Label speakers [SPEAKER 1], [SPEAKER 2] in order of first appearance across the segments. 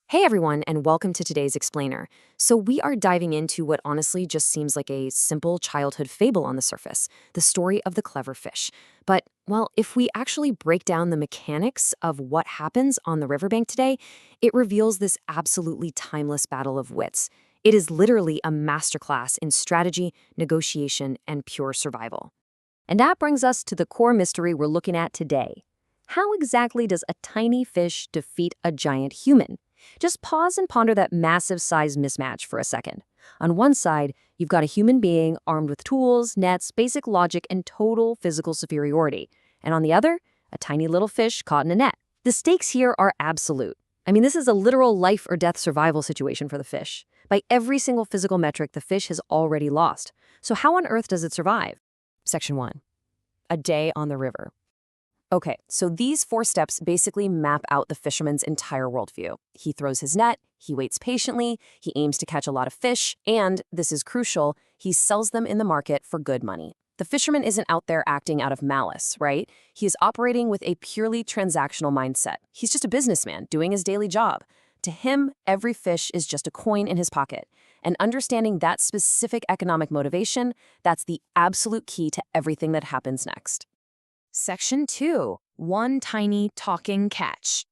[SPEAKER 1] Hey everyone, and welcome to today's explainer. So, we are diving into what honestly just seems like a simple childhood fable on the surface, the story of the clever fish. But, well, if we actually break down the mechanics of what happens on the riverbank today, it reveals this absolutely timeless battle of wits. It is literally a masterclass in strategy, negotiation, and pure survival. And that brings us to the core mystery we're looking at today. How exactly does a tiny fish defeat a giant human? Just pause and ponder that massive size mismatch for a second. On one side, you've got a human being armed with tools, nets, basic logic, and total physical superiority. And on the other, a tiny little fish caught in a net. The stakes here are absolute. I mean, this is a literal life or death survival situation for the fish. By every single physical metric, the fish has already lost. So how on earth does it survive? Section 1. A day on the river. Okay, so these 4 steps basically map out the fisherman's entire worldview. He throws his net, he waits patiently, he aims to catch a lot of fish, and, this is crucial, he sells them in the market for good money. The fisherman isn't out there acting out of malice, right? He is operating with a purely transactional mindset. He's just a businessman doing his daily job. To him, every fish is just a coin in his pocket. And understanding that specific economic motivation, that's the absolute key to everything that happens next. Section 2. One tiny talking catch.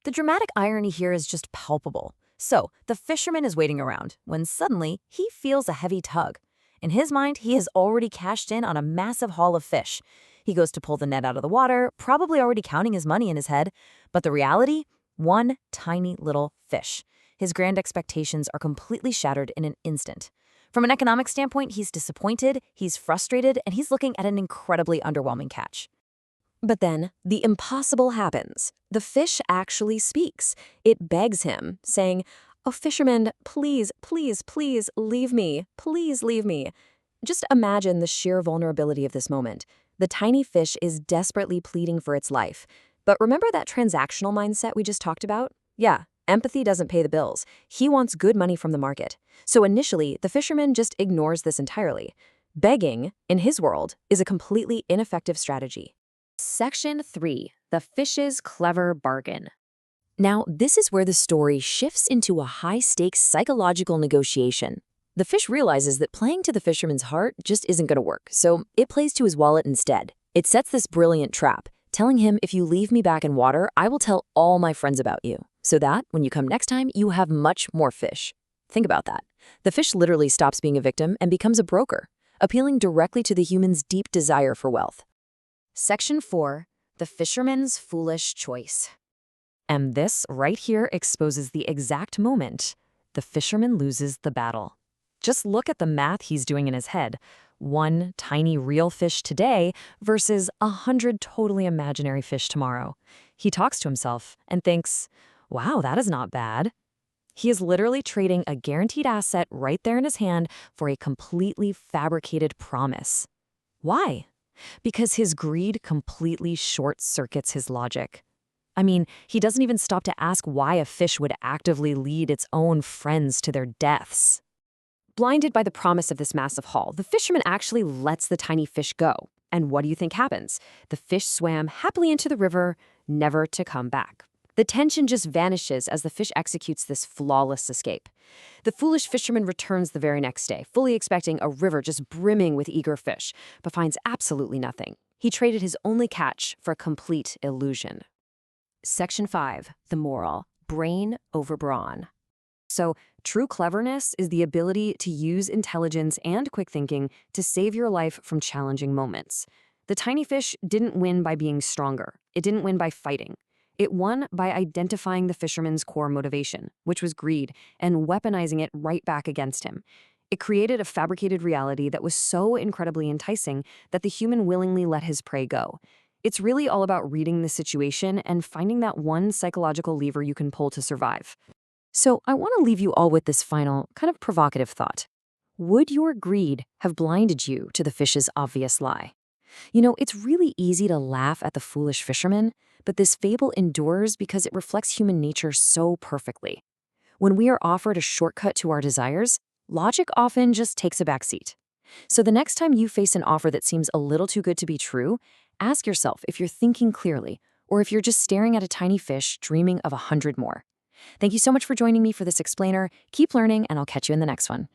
[SPEAKER 1] The dramatic irony here is just palpable. So, the fisherman is waiting around when suddenly he feels a heavy tug. In his mind, he has already cashed in on a massive haul of fish. He goes to pull the net out of the water, probably already counting his money in his head. But the reality? One tiny little fish. His grand expectations are completely shattered in an instant. From an economic standpoint, he's disappointed, he's frustrated, and he's looking at an incredibly underwhelming catch. But then, the impossible happens. The fish actually speaks. It begs him, saying, "Oh, fisherman, please, please, please, leave me. Please leave me." Just imagine the sheer vulnerability of this moment. The tiny fish is desperately pleading for its life. But remember that transactional mindset we just talked about? Yeah, empathy doesn't pay the bills. He wants good money from the market. So initially, the fisherman just ignores this entirely. Begging, in his world, is a completely ineffective strategy. Section 3. The fish's clever bargain. Now, this is where the story shifts into a high-stakes psychological negotiation. The fish realizes that playing to the fisherman's heart just isn't going to work, so it plays to his wallet instead. It sets this brilliant trap, telling him, "If you leave me back in water, I will tell all my friends about you, so that, when you come next time, you have much more fish." Think about that. The fish literally stops being a victim and becomes a broker, appealing directly to the human's deep desire for wealth. Section 4. The fisherman's foolish choice. And this right here exposes the exact moment the fisherman loses the battle. Just look at the math he's doing in his head. One tiny real fish today versus 100 totally imaginary fish tomorrow. He talks to himself and thinks, wow, that is not bad. He is literally trading a guaranteed asset right there in his hand for a completely fabricated promise. Why? Because his greed completely short-circuits his logic. I mean, he doesn't even stop to ask why a fish would actively lead its own friends to their deaths. Blinded by the promise of this massive haul, the fisherman actually lets the tiny fish go. And what do you think happens? The fish swam happily into the river, never to come back. The tension just vanishes as the fish executes this flawless escape. The foolish fisherman returns the very next day, fully expecting a river just brimming with eager fish, but finds absolutely nothing. He traded his only catch for a complete illusion. Section 5. The moral. Brain over brawn. So, true cleverness is the ability to use intelligence and quick thinking to save your life from challenging moments. The tiny fish didn't win by being stronger. It didn't win by fighting. It won by identifying the fisherman's core motivation, which was greed, and weaponizing it right back against him. It created a fabricated reality that was so incredibly enticing that the human willingly let his prey go. It's really all about reading the situation and finding that one psychological lever you can pull to survive. So I want to leave you all with this final, kind of provocative thought. Would your greed have blinded you to the fish's obvious lie? You know, it's really easy to laugh at the foolish fisherman, but this fable endures because it reflects human nature so perfectly. When we are offered a shortcut to our desires, logic often just takes a backseat. So the next time you face an offer that seems a little too good to be true, ask yourself if you're thinking clearly or if you're just staring at a tiny fish dreaming of 100 more. Thank you so much for joining me for this explainer. Keep learning, and I'll catch you in the next one.